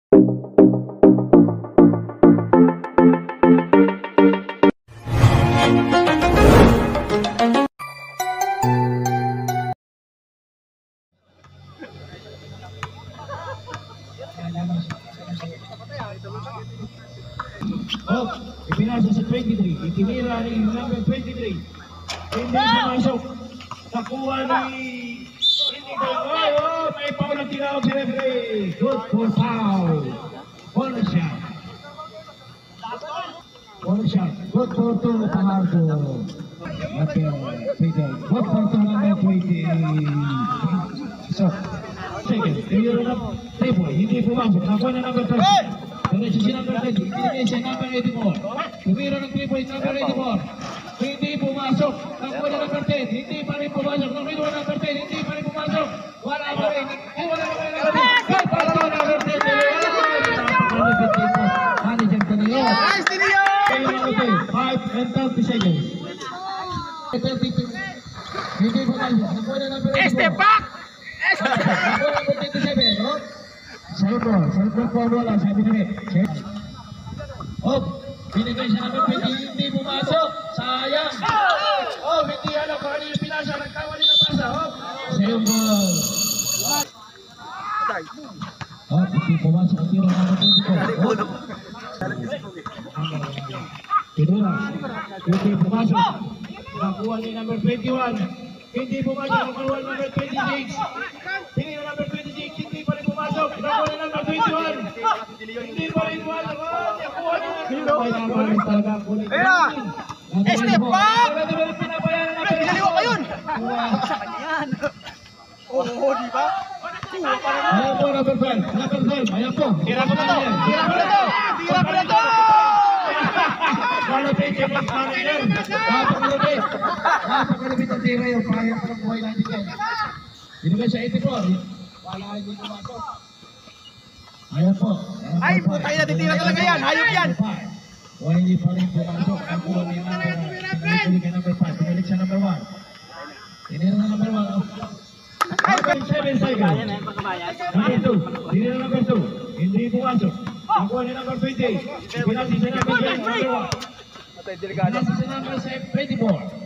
Oh, ipinasa sa 23. Itinira ni number 23. Hindi pumasok. Nakuha ni... Hindi ko. Oh, may foul ang tinawag si referee. Good for foul. Corner shot. Corner shot. Good for 2. Pahardo. Good for 2 number 20. So, second. Tinira na table. Hindi pumasok. Nakuha na number 30. Diretso si number 20, ibinigay siya number 84. Tumira ng 3 points, number 84. Hindi pumasok. Nakuha na number 10, hindi pa rin pumasok. Nakuha number 10, hindi pa rin pumasok. Wala pa rin. Wala pa rin. Pato number 10. Napakalapit dito. Manager ka na yun. Nice, Tinio! 5 and 30 seconds. 32. Hindi pumasok. Nakuha na number 84. Estepak! Nakuha number 27, no? Cyber po wala, sabi na rin. Oh, binigay siya number 20, hindi pumasok. Sayang. Oh, hindi alam kung ano yung pinasa, nagkawali na pasa. Oh, sayang ball. Oh, hindi pumasok ang tiro number 24. Tinura, hindi pumasok. Nakuha ni number 21. Hindi pumasok, nakuha number 26. Tinira number 26, hindi pa rin pumasok. Nakuha number 21. Hindi pa rin pumasok. Nakuha ni Estepak! Pinaliwa pa yun! Oo, di ba? Ayan po, number 5. Number 5, ayan po. Tira ko na to! Tira ko na to! Tira ko na to! Malapit yung manager. Napakalapit. Napakalapit ang tira yung pahayang ng buhay natin yan. Binigay sa 84. Wala hindi pumasok. Ayan po. Ay, putay na titira talaga yan! Hayop yan! O hindi pa rin pumasok. Ang kuha ni number 5. Pinalik sa number 1. Tinira na number 1. 7 seconds. Number 2. Tinira na number 2. Hindi pumasok. Nakuha ni number 20. Pinasi sa number 1. Pinasi sa number 24.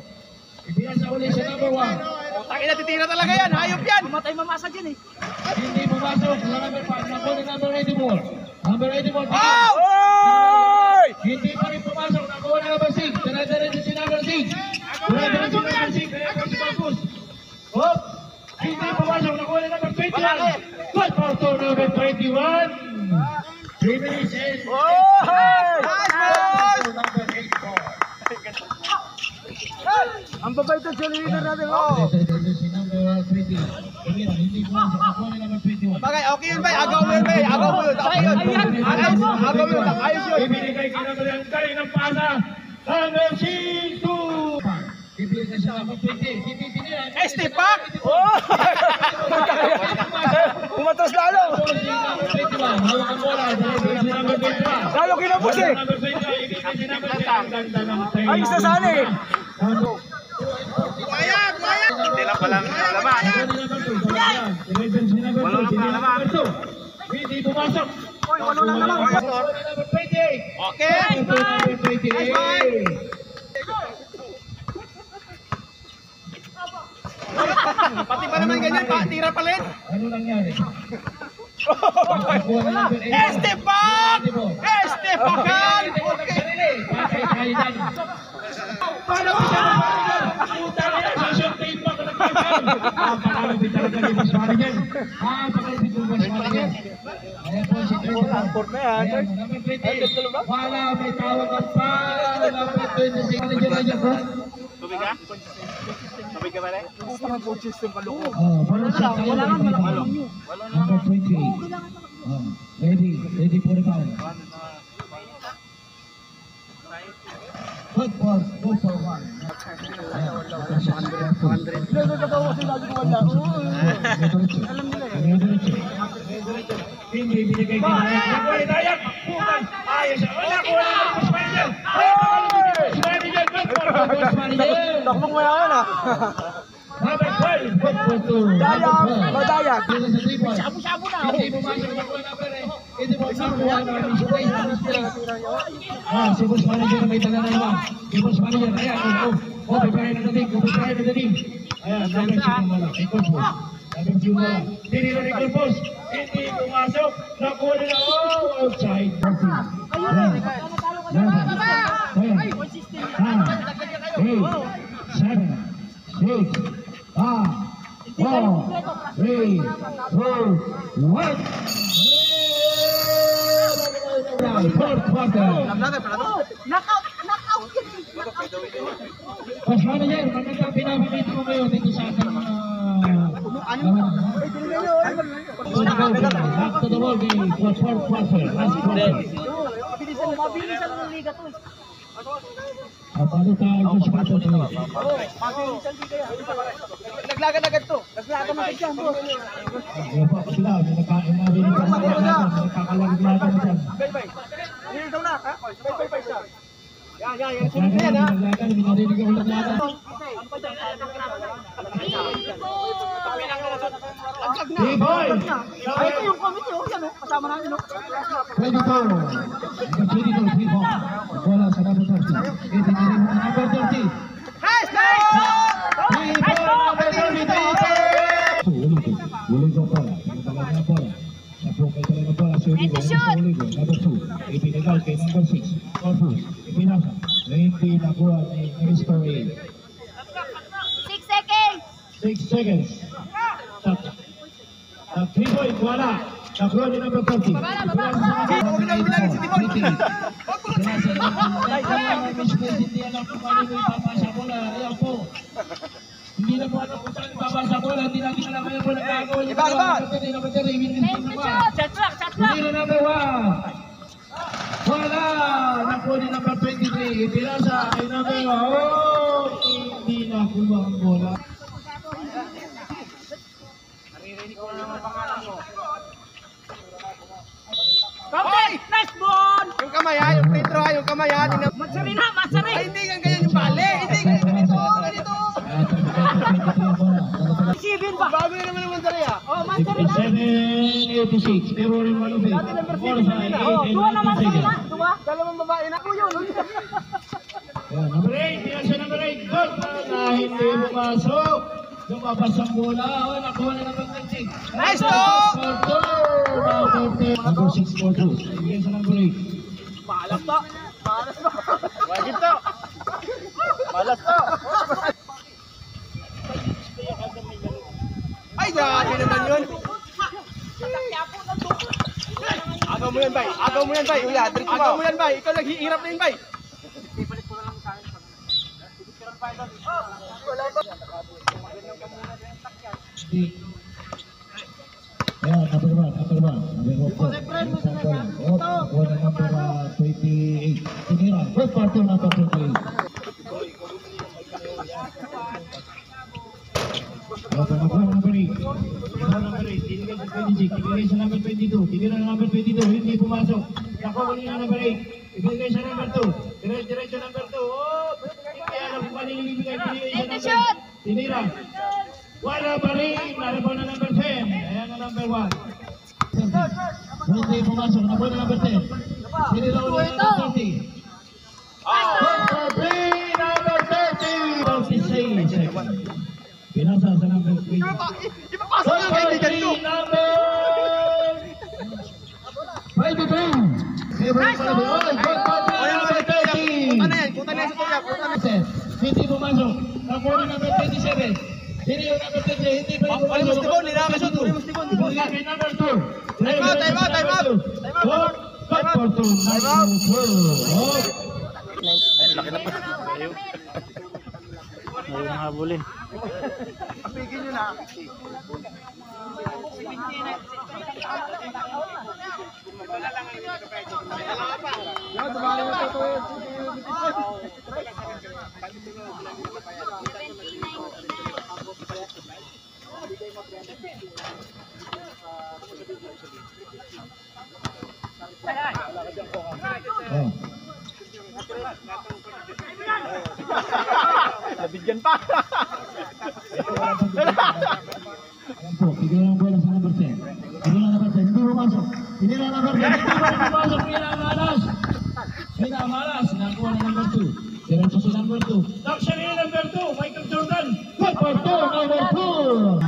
Ipinasa uli sa number 1. Putay na titira talaga yan! Hayop yan! Mamatay mamasa dyan eh! Hindi pumasok sa number 5. Nakuha ni number 84. Number 84. Oh! Hindi pa rin pumasok. Nakuha ni number 6. Tara-diretso si number 6. Tara-diretso si number 6. Kaya po si Marcus. Oh! Hindi pumasok. Nakuha ni number 21. Good for to number 21. 3 minutes and... Oh! Number 84. Ang babay ito sa leader natin, oh! Si number 20. Hindi pumasok. Nakuha ni number 21. Bagay, okay yun ba? Agaw mo yun ba? Agaw mo yun. Okay yun. Agaw mo yun. Ayos yun. Ibinigay ka naman ang kain ng pasa. Number 6. Ibinigay siya number 20. Estepak! Oh! Umatras lalo! Lalo kinabos eh! Ayos na sana eh! Bumayag! Bumayag! Hindi lang palang laman. Walo lang palang laman. Hindi pumasok. Uy, walo lang naman. Okay! Pati ba naman ganyan? Tira pa rin? Ano nangyari? Estepak! Estepakan! Paano ko siya mapaligan? Puta na yan! Sasyon tape pa ka nagkagan! Pakalapit talaga ni Boss Manager. Pakalapit ni Boss Manager. Ayan po si Trey. Ayan, number 20. Wala, may tawag ang pa. Number 20 si Manager na dyan po. Tubig ka? Tubig ka ba rin? Gusto nga po system kaloko. Wala nga malakang nyo. Number 20. Ready for the count. Good for 1. Hindi binigay ka na. Nakuha Dayak! Putan! Ayos! Wala ko! Wala ko! Boss Manager! Boss Manager! Boss Manager! Takbong mo yan ah! Number 12! Good for 2. Dayak! Dayak! Shabu-shabu na! Hindi pumasok. Nakuha number 8. nakuha na mistake. Si boss manager na may dala na naman. Si boss manager, ayan, prepare na dating. Ayan, number 6 ang bola. Kay Coach Boss. Number 2 bola. Tinira ni Coach Boss. Hindi pumasok. Nakuha nila. Outside. 4th quarter. Knockout! Boss manager, magandang pinapakita mo ngayon dito sa ating back to the ball game for 4th quarter. Last quarter. Mabilisan ng liga to. Paano tayo sa quarter to? Naglagan agad to. Naglagan agad yan, boss. Ayaw pa sila, may nakain na rin sa mga nakakalaglagan na dyan. Bay. Here daw na, ha? Bay siya. Yan. Sunod na yan, ha? Naglagan, minarinig ako naglagan. B-boy! Ay, ito yung committee, oh, yan, oh. Kasama namin, oh. 22, 3-4. Bola sa number 30. Itinigin mo number 30. Nice! B-boy, number 30. Uling ko bola. Pinagalaga na bola. Napukay talaga na bola. Uligo. Number 2. Ipinigal kay number 6. Corpus. Ipinasa. Hindi nakuha ni Mr. A. 6 seconds! 6 seconds. Ang 3-point, wala. Nakuha ni number 30. Hindi na po alam kung saan babasa bola. Hindi natin alam kaya bola gagawin. Hindi na number 1. Wala. Nakuha ni number 23. Ipinasa kay number 1. Hindi nakuha ang bola. Captain! Nice ball! Yung kamay, ha? Yung free throw, ha? Yung kamay, ha? Matsari na, matsari! Ay, hindi ganyan yung bale. Hindi ganito. Sibin ba? Bago na naman yung Mansari, ha? Oh, matsari na! 7-86. Pero rin malupit. Dati number 7 Forza, na. 8 Oh, and duwa na 19 matsari na! seconds. Duwa! Dalawang babae na. Ako yun. Number 8. Yan siya number 8. Goal na hindi pumasok. Lumabas ang bola. Nakuha na number 13. Nice to! Number 6 for 2. Yan sa number 8. Malas to. Wajib to. Malas to. Ay, grabe naman yun. Agaw mo yan, bay. Agaw mo yan, bay. Agaw mo yan, bay. Ikaw naghihirap na yun, bay. Yeah, number 1. Number 4. Nakuha na number 28. Tinira. Good quarter number 28. Nakuha number 8. Tinigay sa 26. Tinigay sa number 22. Tinira na number 22. Hindi pumasok. Nakuha niya number 8. Ibigay sa number 2. Diretso number 2. Hindi alam kung kanino ibigay. Tinigay sa number. Tinira. Wala pa rin. Narabaw na number 10. Ayan na number 1. Hindi pumasok. Nakuha na number 10. Tinira ulit na number 30. Number 3. Number 30. 36 seconds. Pinasa sa number 3. Ipapasok yung kaibigan ko. Number 23. Favorite pa namin. Oy, good quarter. Number 30. Punta na yan sa tuya. Hindi pumasok. Nakuha na number 27. Hindi yung number 30. Hindi pa yung pumasok. Olimos Tibon. Nilakasot. Olimos Tibon. Kay number 2. Time out. Good quarter. Number 2. Laki na pa. Ayaw na habulin. Apigin nyo na. Nabigyan pa. Alam po, bigyan ng bola sa number 10. Bigyan ng number 10. Hindi pumasok. Tinira number 2. Hindi pa rin pumasok. Pinamalas. Nakuha na number 2. Diretso si number 2. Luxury number 2. Michael Jordan. Good for 2. Number 2.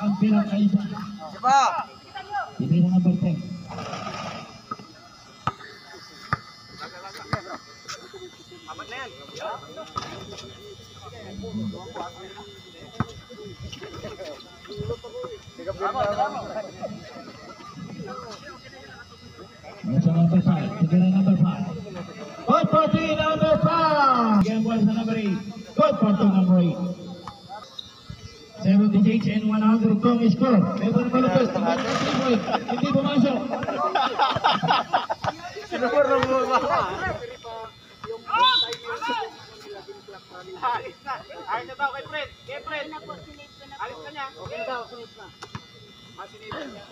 Ang pinakaisa. Diba? Tinira number 10. Nasa number 5. Tinira number 5. Good for 3. Number 5. Game ball sa number 8. Good for 2. Number 8. 76 and 100 kong score. Evan Malupes, tingnan ng 3 point. Hindi pumasok. Sinumor na mo ba? Ayos na daw kay Fred. Kay Fred. Alis ka niya. Okay na daw. Sunod na. Masinipin niya.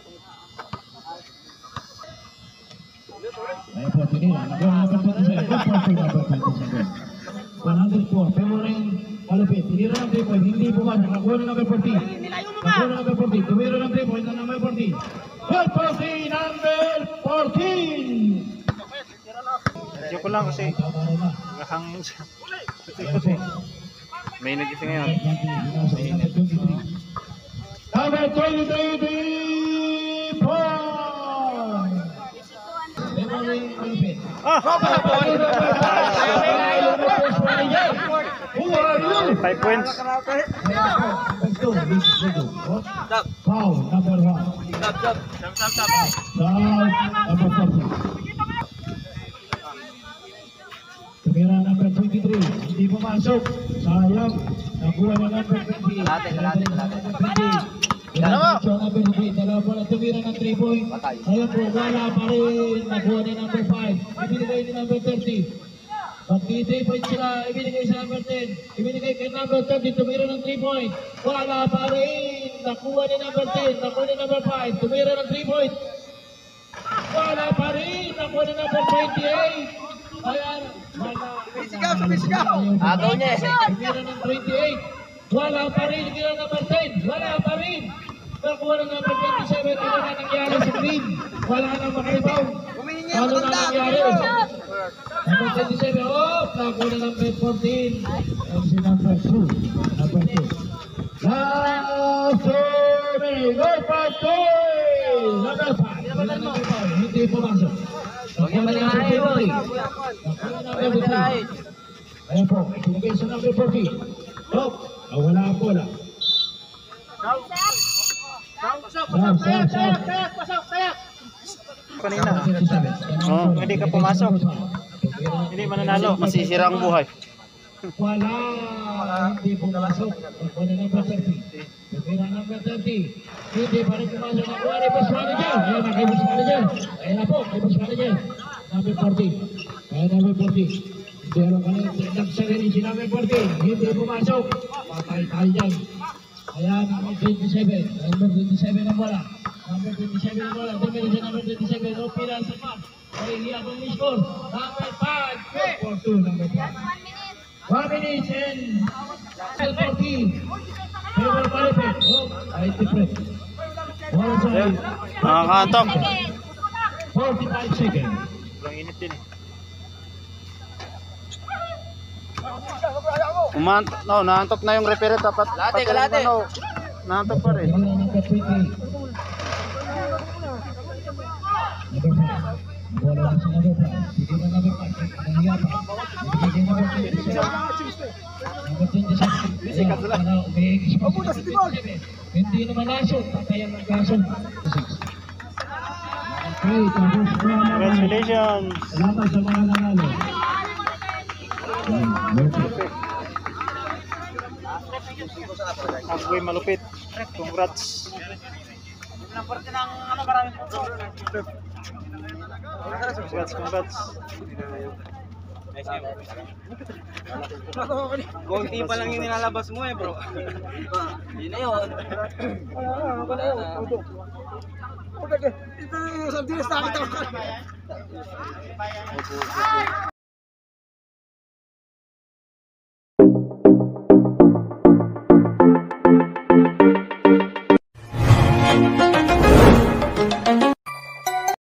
Ayan po, tinira. Nagawa number 27. Good for 2. Number 27. 104. Pero rin Malupit. Tinira ng 3 point. Hindi pumasok. Nakuha na number 14. Nakuha na number 14. Tumira ng 3 point na number 14. Good for 3. Number 14. Joke lang kasi nakahangin siya. Kasi may nagising ngayon. Number 23, 3 point. Who are you? 5 points. Foul, number 1. Foul, number 40. Tumira number 23, hindi pumasok. Sayang, nakuha na number 20. Number 3, dalawa po na tumira ng 3 point. Sayang po, wala pa rin. Nakuha na number 5. Ibinigay ni number 30. Mag-3 point sila, ibinigay sa number 10. Ibinigay kay number 30, tumira ng 3 point. Wala pa rin. Nakuha ni number 10, nakuha ni number 5. Tumira ng 3 point. Wala pa rin. Nakuha ni number 28. Ayan, Agaw niya eh. tumira ng 28. Wala pa rin. Tumira ng number 10. Wala pa rin. Nakuha ng number 27. Ano na nangyari sa green? Wala nang makaibaw. Ano na nangyari? Number 27, nakuha na number 14. And si number 2. Number 2. Last survey, good for 2. Number 5. Wala nang makaibaw. Hindi pumasok. Nakuha na number 23. Nakuha na number 23. Ayan po, ikinagay sa number 14. Wala ang bola. Kanina. Hindi ka pumasok. Hindi mananalo. Masisira ang buhay. Wala, hindi pumasok. Nakuha na number 30. Nakuha na number 30. Hindi pa rin pumasok. Nakuha ni Boss Manager. Ayan na kay Boss Manager. Ayan na po, kay Boss Manager. Number 40. Ayan number 40. Pero kanina, nagsagani si number 40. Hindi pumasok. Patay tayo dyan. Ayan, number 27. Number 27 na bola. Number 27 na bola. Tumira si number 27. No pila sa pass. Ay, hiya pang score. Number 5. Good for 2. Number 5. 1 minute and 14. Favor Malupit. Ay, different. One side. Nakakaantok. 45 seconds. Sobrang init din eh. Naantok na yung referee. Dapat kalate. Naantok pa rin. Number 28. Number 5. Bola sa number 5. Bigay na number 5. Nahiya pa. Bigay number 27. Number 27. Hindi naman naso. Patayan ng kaso. 6. Okay, tapos na. Congratulations. Salamat sa mga nanalo. Agway Malupit. Congrats. Congrats. Konti pa lang yung nilalabas mo eh bro. Yun na yun. Ito yung sa dilis nakita ko.